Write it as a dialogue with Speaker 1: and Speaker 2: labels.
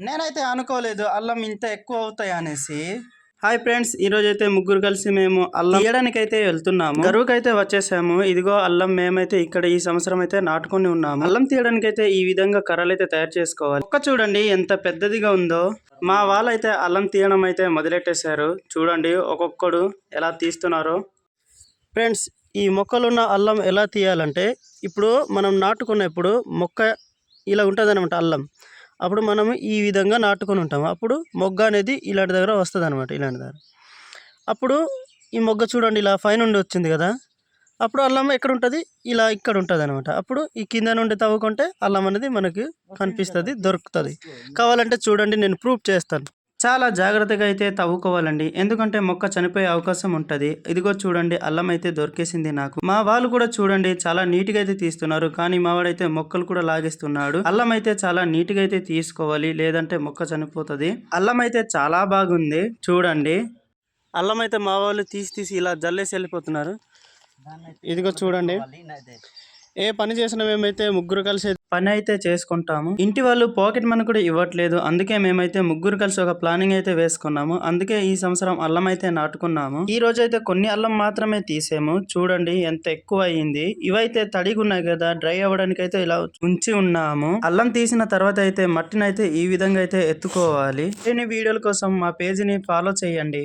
Speaker 1: నేనైతే అనుకోలేదు అల్లం ఇంత ఎక్కువ అవుతాయి అనేసి. హాయ్ ఫ్రెండ్స్, ఈ రోజు అయితే ముగ్గురు కలిసి మేము అల్లం తీయడానికి అయితే వెళ్తున్నాము. గరువుకైతే వచ్చేసాము. ఇదిగో అల్లం మేమైతే ఇక్కడ ఈ సంవత్సరం అయితే నాటుకొని ఉన్నాము. అల్లం తీయడానికి అయితే ఈ విధంగా కర్రలు అయితే తయారు చేసుకోవాలి. ఒక్క చూడండి ఎంత పెద్దదిగా ఉందో. మా వాళ్ళైతే అల్లం తీయడం అయితే మొదలెట్టేశారు. చూడండి ఒక్కొక్కడు ఎలా తీస్తున్నారో. ఫ్రెండ్స్, ఈ మొక్కలున్న అల్లం ఎలా తీయాలంటే, ఇప్పుడు మనం నాటుకున్నప్పుడు మొక్క ఇలా ఉంటుంది అనమాట అల్లం. అప్పుడు మనం ఈ విధంగా నాటుకొని ఉంటాము. అప్పుడు మొగ్గ అనేది ఇలాంటి దగ్గర వస్తుంది అనమాట, ఇలాంటి దగ్గర. అప్పుడు ఈ మొగ్గ చూడండి ఇలా పైనుండి వచ్చింది కదా, అప్పుడు అల్లం ఎక్కడ ఉంటుంది, ఇలా ఇక్కడ ఉంటుంది అనమాట. అప్పుడు ఈ కింద నుండి తవ్వుకుంటే అల్లం అనేది మనకి కనిపిస్తుంది, దొరుకుతుంది. కావాలంటే చూడండి, నేను ప్రూఫ్ చేస్తాను. చాలా జాగ్రత్తగా అయితే తవ్వుకోవాలండి, ఎందుకంటే మొక్క చనిపోయే అవకాశం ఉంటుంది. ఇదిగో చూడండి అల్లం అయితే దొరికేసింది నాకు. మా వాళ్ళు కూడా చూడండి చాలా నీట్గా అయితే తీస్తున్నారు, కానీ మా వాడైతే మొక్కలు కూడా లాగేస్తున్నాడు. అల్లం అయితే చాలా నీట్గా అయితే తీసుకోవాలి, లేదంటే మొక్క చనిపోతుంది. అల్లం అయితే చాలా బాగుంది చూడండి. అల్లం అయితే మా వాళ్ళు తీసి ఇలా జల్లేసి వెళ్ళిపోతున్నారు. ఇదిగో చూడండి, ఏ పని చేసినా మేమైతే ముగ్గురు కలిసి పని అయితే చేసుకుంటాము. ఇంటి వాళ్ళు పాకెట్ మనీ కూడా ఇవ్వట్లేదు, అందుకే మేమైతే ముగ్గురు కలిసి ఒక ప్లానింగ్ అయితే వేసుకున్నాము. అందుకే ఈ సంవత్సరం అల్లం అయితే నాటుకున్నాము. ఈ రోజు అయితే కొన్ని అల్లం మాత్రమే తీసాము. చూడండి ఎంత ఎక్కువ అయింది. ఇవైతే తడిగా ఉన్నాయి కదా, డ్రై అవ్వడానికి అయితే ఇలా ఉంచి ఉన్నాము. అల్లం తీసిన తర్వాత అయితే మట్టిని అయితే ఈ విధంగా అయితే ఎత్తుకోవాలి. వీడియోల కోసం మా పేజీని ఫాలో చేయండి.